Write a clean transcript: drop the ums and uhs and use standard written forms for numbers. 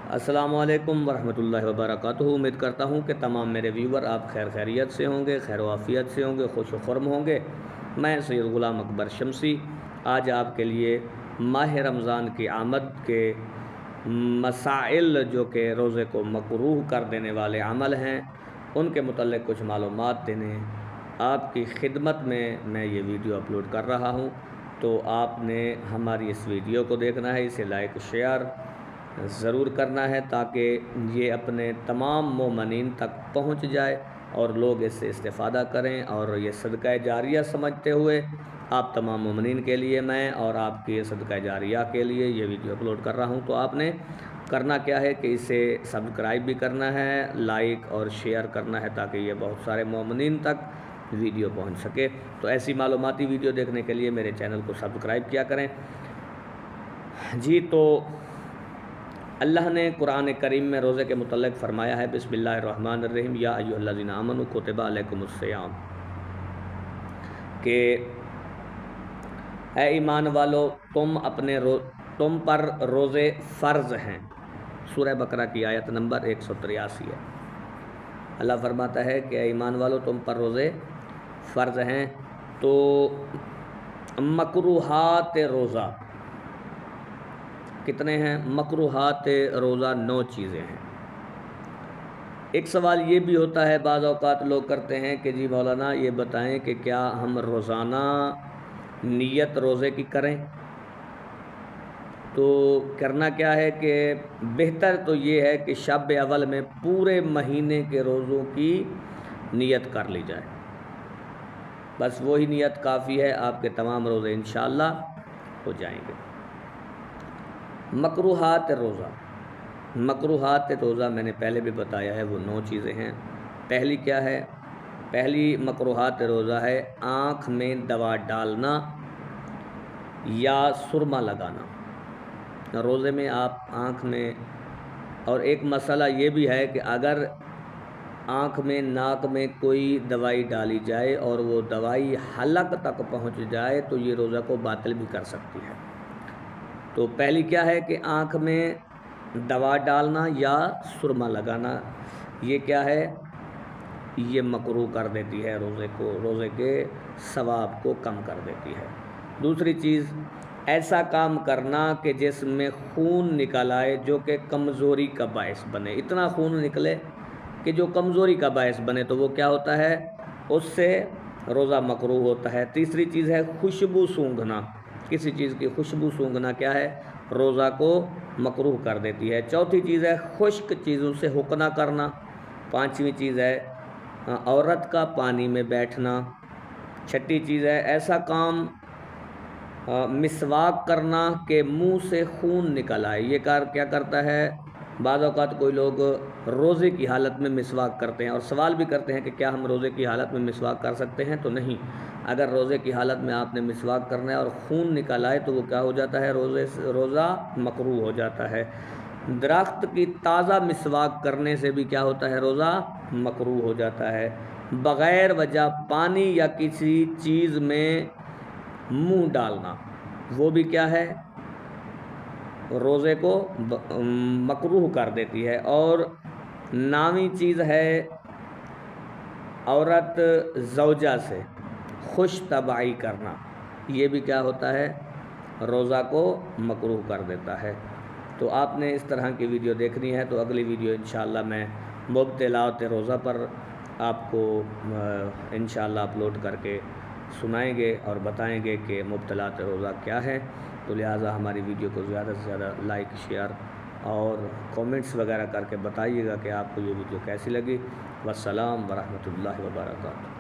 السلام علیکم ورحمۃ اللہ وبرکاتہ۔ امید کرتا ہوں کہ تمام میرے ویور آپ خیریت سے ہوں گے، خیر و عافیت سے ہوں گے، خوش و خرم ہوں گے۔ میں سید غلام اکبر شمسی آج آپ کے لیے ماہ رمضان کی آمد کے مسائل جو کہ روزے کو مکروہ کر دینے والے عمل ہیں ان کے متعلق کچھ معلومات دینے آپ کی خدمت میں یہ ویڈیو اپلوڈ کر رہا ہوں۔ تو آپ نے ہماری اس ویڈیو کو دیکھنا ہے، اسے لائک شیئر ضرور کرنا ہے تاکہ یہ اپنے تمام مومنین تک پہنچ جائے اور لوگ اس سے استفادہ کریں، اور یہ صدقہ جاریہ سمجھتے ہوئے آپ تمام مومنین کے لیے میں اور آپ کی صدقہ جاریہ کے لیے یہ ویڈیو اپلوڈ کر رہا ہوں۔ تو آپ نے کرنا کیا ہے کہ اسے سبسکرائب بھی کرنا ہے، لائک اور شیئر کرنا ہے تاکہ یہ بہت سارے مومنین تک ویڈیو پہنچ سکے۔ تو ایسی معلوماتی ویڈیو دیکھنے کے لیے میرے چینل کو سبسکرائب کیا کریں۔ جی، تو اللہ نے قرآن کریم میں روزے کے متعلق فرمایا ہے، بسم اللہ الرحمن الرحیم، یا ایھا الذین آمنوا کتب علیکم الصیام، کہ اے ایمان والو تم پر روزے فرض ہیں۔ سورہ بقرہ کی آیت نمبر 183 ہے۔ اللہ فرماتا ہے کہ اے ایمان والو تم پر روزے فرض ہیں۔ تو مکروہات روزہ کتنے ہیں؟ مکروہات روزہ 9 چیزیں ہیں۔ ایک سوال یہ بھی ہوتا ہے، بعض اوقات لوگ کرتے ہیں کہ جی مولانا یہ بتائیں کہ کیا ہم روزانہ نیت روزے کی کریں؟ تو کرنا کیا ہے کہ بہتر تو یہ ہے کہ شب اول میں پورے مہینے کے روزوں کی نیت کر لی جائے، بس وہی نیت کافی ہے، آپ کے تمام روزے انشاءاللہ ہو جائیں گے۔ مکروہات روزہ میں نے پہلے بھی بتایا ہے، وہ 9 چیزیں ہیں۔ پہلی کیا ہے؟ پہلی مکروہات روزہ ہے آنکھ میں دوا ڈالنا یا سرما لگانا۔ روزے میں آپ آنکھ میں، اور ایک مسئلہ یہ بھی ہے کہ اگر آنکھ میں ناک میں کوئی دوائی ڈالی جائے اور وہ دوائی حلق تک پہنچ جائے تو یہ روزہ کو باطل بھی کر سکتی ہے۔ تو پہلی کیا ہے کہ آنکھ میں دوا ڈالنا یا سرما لگانا، یہ کیا ہے؟ یہ مکروہ کر دیتی ہے روزے کے ثواب کو کم کر دیتی ہے۔ دوسری چیز، ایسا کام کرنا کہ جس میں خون نکل آئے جو کہ کمزوری کا باعث بنے، اتنا خون نکلے کہ جو کمزوری کا باعث بنے، تو وہ کیا ہوتا ہے؟ اس سے روزہ مکروہ ہوتا ہے۔ تیسری چیز ہے خوشبو سونگھنا، کسی چیز کی خوشبو سونگھنا کیا ہے؟ روزہ کو مکروہ کر دیتی ہے۔ چوتھی چیز ہے خشک چیزوں سے حقنہ کرنا۔ پانچویں چیز ہے عورت کا پانی میں بیٹھنا۔ چھٹی چیز ہے ایسا کام مسواک کرنا کہ منہ سے خون نکل آئے۔ یہ کار کیا کرتا ہے؟ بعض اوقات کوئی لوگ روزے کی حالت میں مسواک کرتے ہیں اور سوال بھی کرتے ہیں کہ کیا ہم روزے کی حالت میں مسواک کر سکتے ہیں؟ تو نہیں، اگر روزے کی حالت میں آپ نے مسواک کرنا ہے اور خون نکل آئے تو وہ کیا ہو جاتا ہے؟ روزہ مکروہ ہو جاتا ہے۔ درخت کی تازہ مسواک کرنے سے بھی کیا ہوتا ہے؟ روزہ مکروہ ہو جاتا ہے۔ بغیر وجہ پانی یا کسی چیز میں منہ ڈالنا، وہ بھی کیا ہے؟ روزے کو مکروہ کر دیتی ہے۔ اور 9ویں چیز ہے عورت زوجہ سے خوش طبعی کرنا، یہ بھی کیا ہوتا ہے؟ روزہ کو مکروہ کر دیتا ہے۔ تو آپ نے اس طرح کی ویڈیو دیکھنی ہے تو اگلی ویڈیو انشاءاللہ میں مبطلات روزہ پر آپ کو انشاءاللہ اپلوڈ کر کے سنائیں گے اور بتائیں گے کہ مبطلات روزہ کیا ہے۔ تو لہٰذا ہماری ویڈیو کو زیادہ سے زیادہ لائک شیئر اور کومنٹس وغیرہ کر کے بتائیے گا کہ آپ کو یہ ویڈیو کیسی لگی۔ والسلام ورحمۃ اللہ وبرکاتہ۔